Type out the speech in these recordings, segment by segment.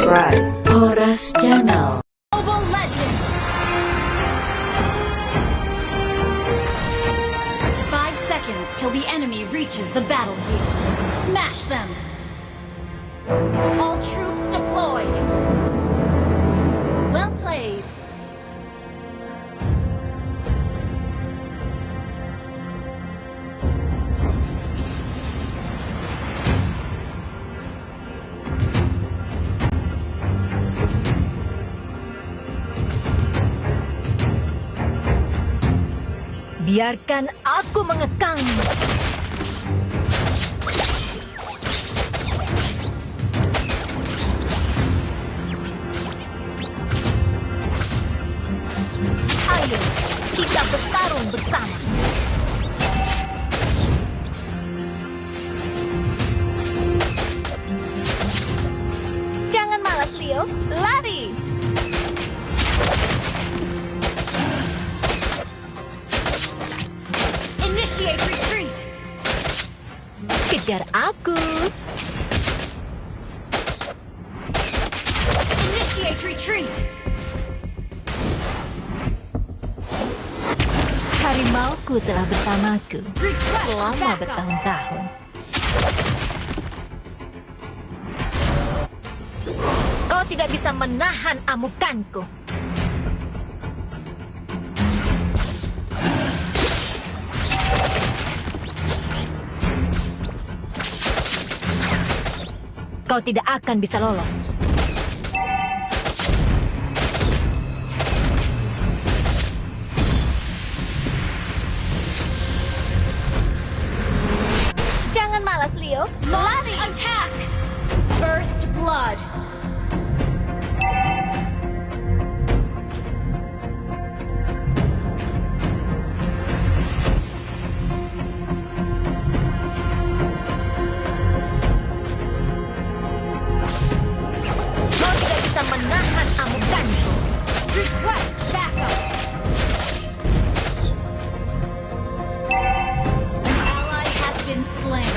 subscribe Horas channel. Mobile Legends! 5 seconds till the enemy reaches the battlefield. Smash them! All troops deployed! Well played! Biarkan aku mengekang. Ayo, kita bertarung bersama. Jangan malas, Leo. Lari! Initiate retreat! Kejar aku. Initiate retreat! Harimauku telah bersamaku Request selama backup! bertahun-tahun. Kau tidak bisa menahan amukanku. Kau tidak akan bisa lolos. Jangan malas, Leo. Launch Lari! attack! First blood! Kau tidak bisa menahan amukanku. Request backup! An ally has been slain.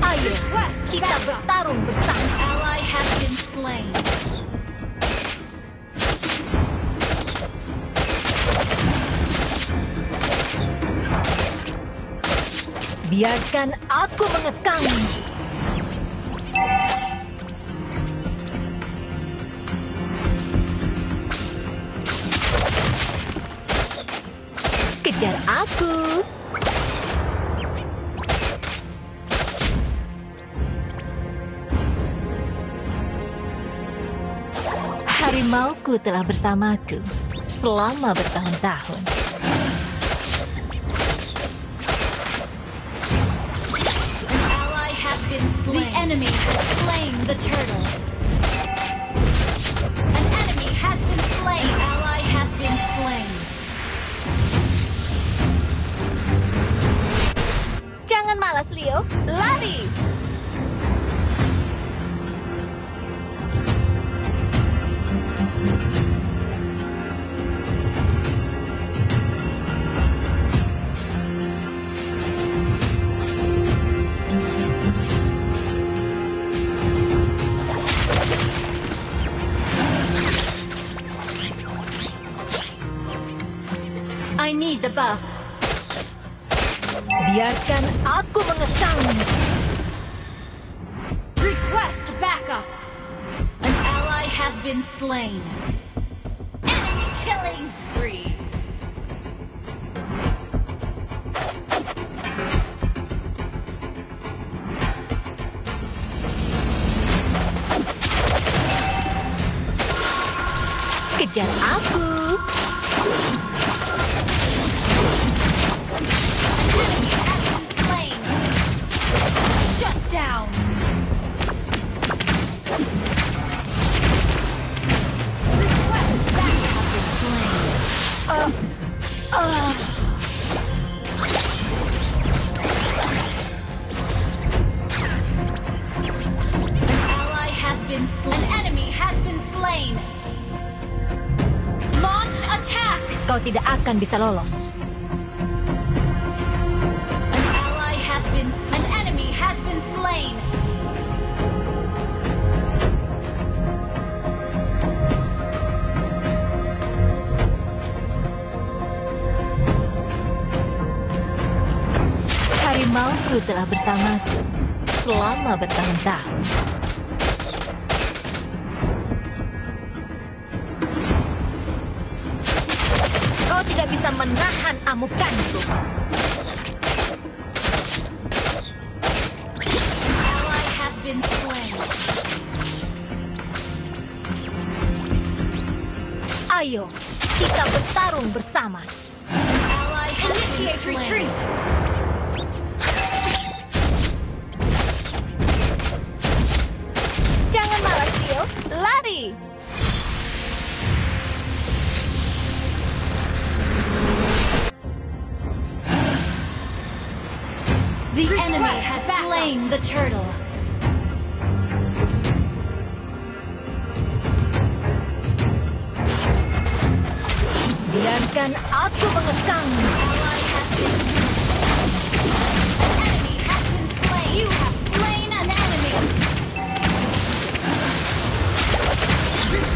Ayo, Request kita backup! bertarung bersama. Ally has been slain. Biarkan aku mengekang. Kejar aku. Harimauku telah bersamaku selama bertahun-tahun. An ally has been slain. The enemy has slain the turtle. An enemy has been slain. An ally has been slain. Jangan malas, Leo. Lari! I need the buff. Biarkan aku mengekang. Request backup. An ally has been slain. Enemy killing spree. Kejar aku. Enemy has been slain. Shut down. Request backup has been slain. An ally has been slain. An enemy has been slain. Launch attack. Kau tidak akan bisa lolos. An enemy has been slain. Harimauku telah bersamaku selama bertahun-tahun. Kau tidak bisa menahan amukanku. Ally has been slain. Ayo, kita bertarung bersama. Ally has Initiate been slain. retreat. Jangan malas, Tio. Lari. The enemy has slain the turtle. Biarkan aku mengekang. Ally has been slain. An enemy has been slain. You have slain an enemy.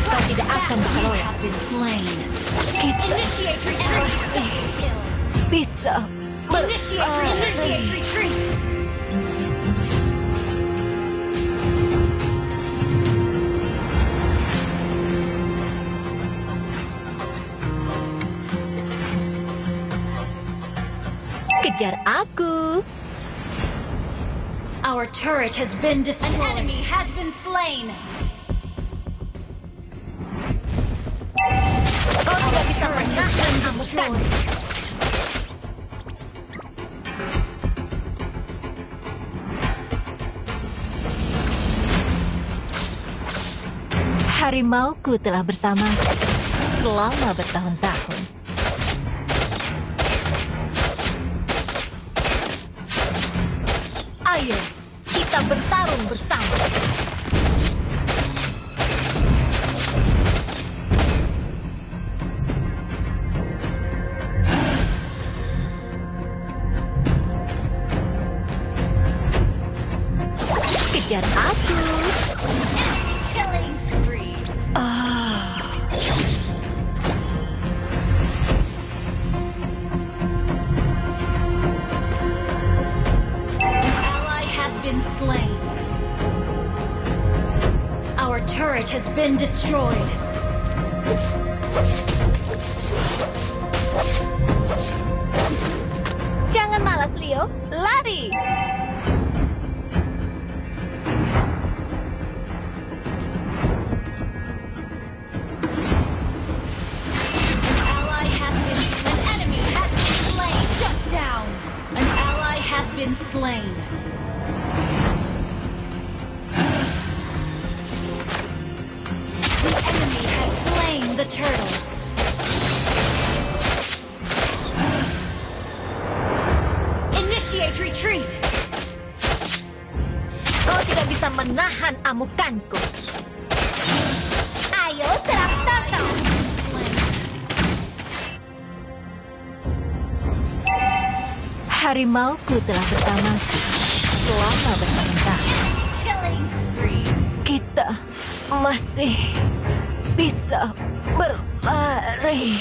Kau tidak akan bisa You lolos. have been slain. Kita Initiate retreat. bisa Initiate retreat. kejar aku. Our turret has been destroyed. An enemy has been slain. Kau tidak bisa Turret has menahan been amukan. destroyed. Harimauku telah bersamaku selama bertahun-tahun. Ayo, kita bertarung bersama. Kejar aku. Killing spree. An ally has been slain. Our turret has been destroyed. Jangan malas, Leo. Lari! Ally has been an enemy has been slain. Shut down. An ally has been slain. The enemy has slain the turtle. Initiate retreat. Kau tidak bisa menahan amukanku. Ayo, serang turtle! Harimauku telah bersamaku selama bertahun-tahun. Killing spree. Kita masih bisa berlari.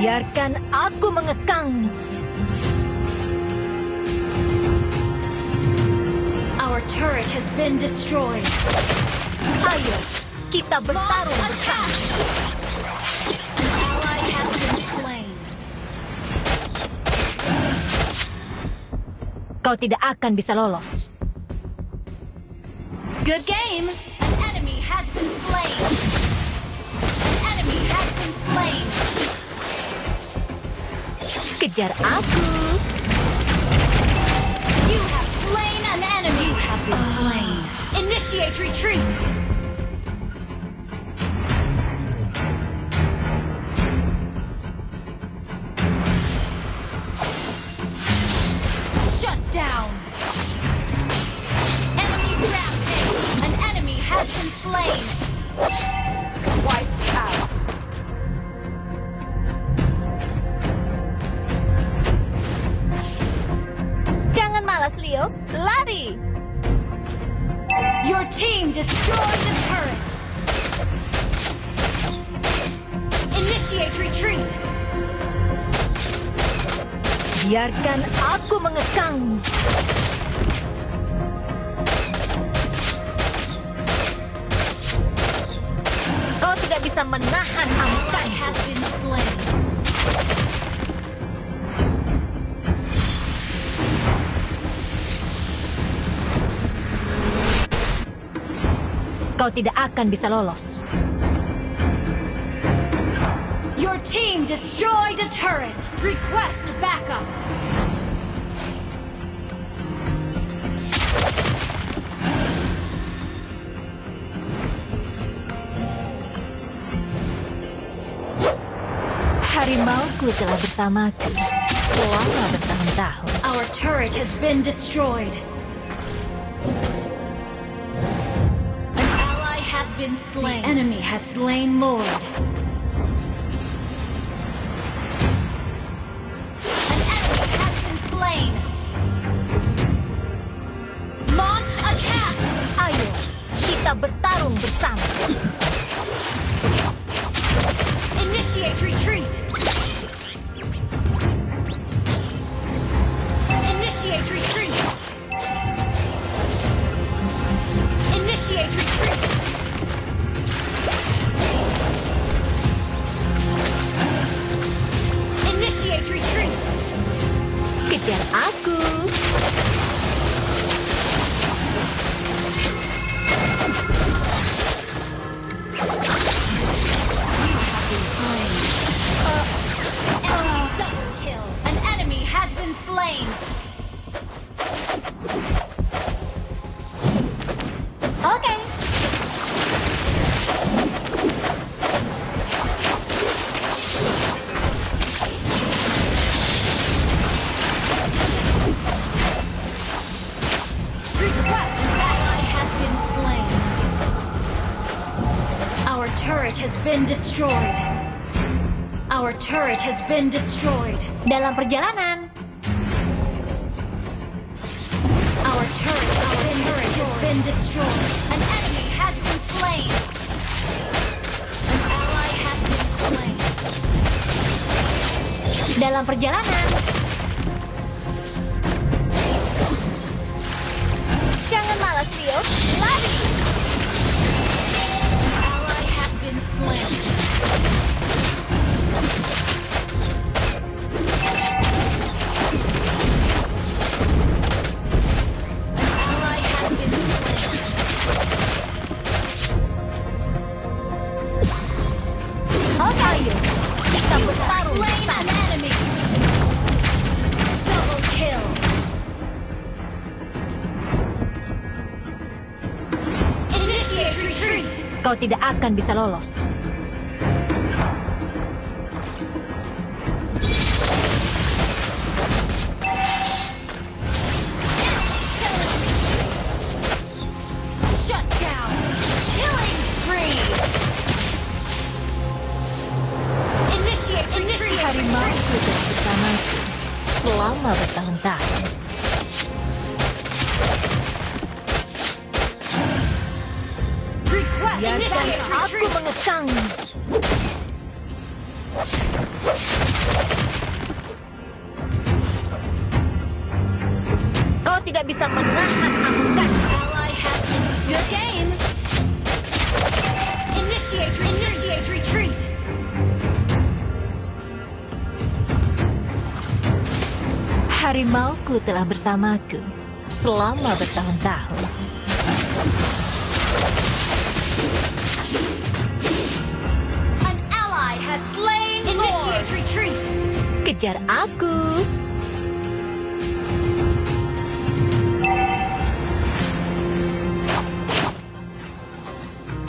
Biarkan aku mengekangmu. Our turret has been destroyed. Ayo, kita bertarung bersama. Ally has been slain. Kau tidak akan bisa lolos. Good game. An enemy has been slain. An enemy has been slain. Kejar aku. You have slain an enemy. You have been slain. Initiate retreat. Shut down. Enemy rampage. An enemy has been slain. Wiped out. Lari! Your team destroyed the turret. Initiate retreat. Biarkan aku mengekang. Kau tidak bisa menahan Ally amukan. has been slain. Kau tidak akan bisa lolos. Your team destroyed a turret. Request backup. Harimauku telah bersamaku selama bertahun-tahun. Our turret has been destroyed. An ally has been slain. The enemy has slain Lord. An enemy has been slain. Launch attack. Ayo, kita bertarung bersama. Initiate retreat. Initiate retreat. Initiate retreat. Initiate retreat. Kejar aku. Enemy double kill. An enemy has been slain. Oke. Request ally has been slain. Our turret has been destroyed. Our turret has been destroyed. Dalam perjalanan. Our turret has been destroyed. An enemy has been slain. An ally has been slain. Dalam perjalanan. Jangan malas, Rio. Lari! An ally has been slain. An ally has been slain. Oke, ayo. Kita bertarung Slain an bersama. enemy. Double kill. Initiate retreat. Kau tidak akan bisa lolos. Shut down. Killing spree. Initiate retreat. Harimauku telah bersamaku selama bertahun-tahun. Request Biarkan initiate aku retreat. mengekang. Kau tidak bisa menahan amukan. Ally has been good game. Initiate retreat. Harimauku telah bersamaku selama bertahun-tahun. An ally has slain. Initiate retreat. Kejar aku.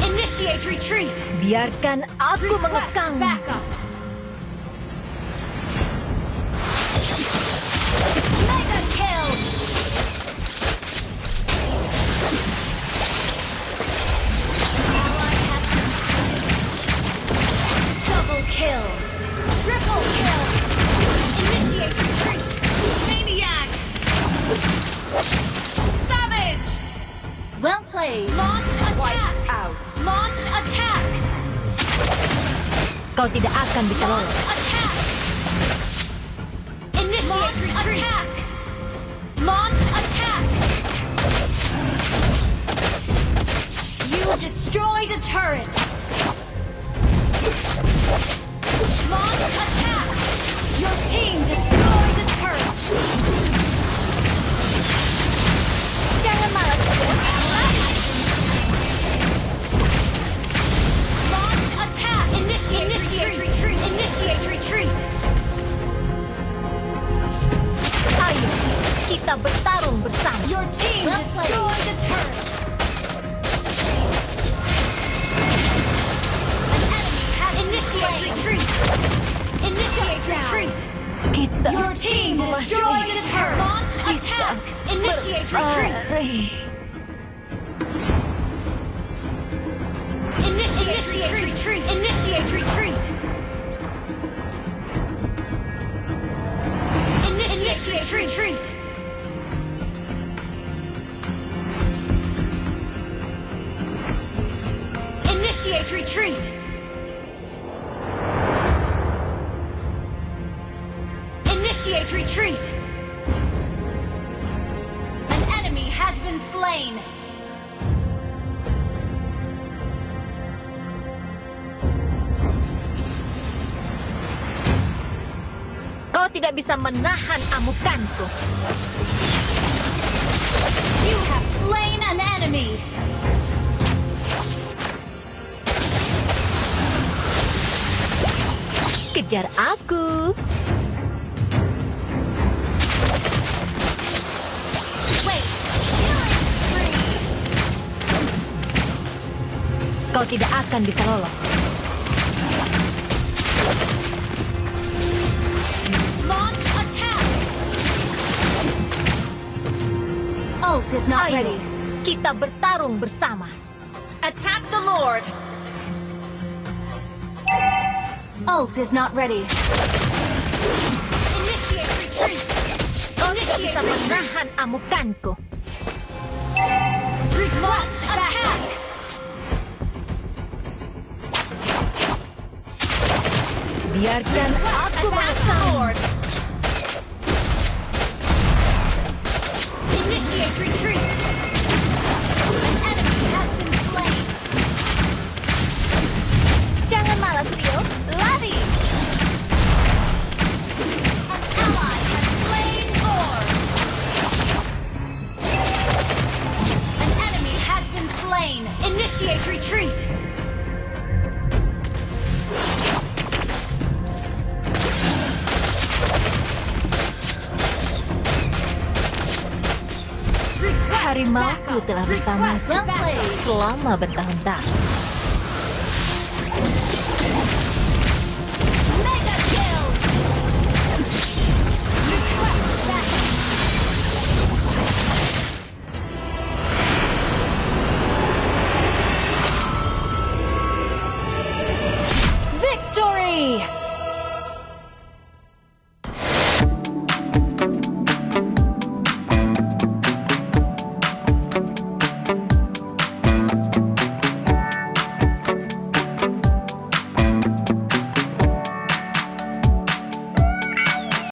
Initiate retreat. Biarkan aku Request mengekang. backup. Mega kill. Ally has been slain. Double kill. Triple kill. Initiate retreat. Maniac. Kau tidak akan bisa lolos. Attack! Initiate retreat! Attack! Launch attack! You destroyed a turret! Launch attack! Your team destroyed a turret! Jangan malas. Launch attack! Initiate retreat! Initiate retreat! Ayo, kita bertarung bersama. Your team destroyed a turret! An enemy has initiate retreat! Initiate retreat! Kita Your team destroyed a turret! Launch attack! Initiate retreat! Initiate retreat! Initiate retreat! Initiate retreat! Initiate retreat! Initiate retreat! An enemy has been slain! Kau tidak bisa menahan amukanku. You have slain an enemy! Kejar aku. Wait! Killing spree! Kau tidak akan bisa lolos. Launch attack! Ult is not Ayo, ready. kita bertarung bersama. Attack the Lord! Ult is not ready. Initiate retreat! Kau tidak bisa menahan amukanku. Launch attack! Biarkan aku Attack the mengetahui. Lord! Initiate retreat! An enemy has been slain! Jangan malas, Leo. Lari. An ally has slain Horas! An enemy has been slain! Initiate retreat! Harimauku telah bersamaku selama bertahun-tahun.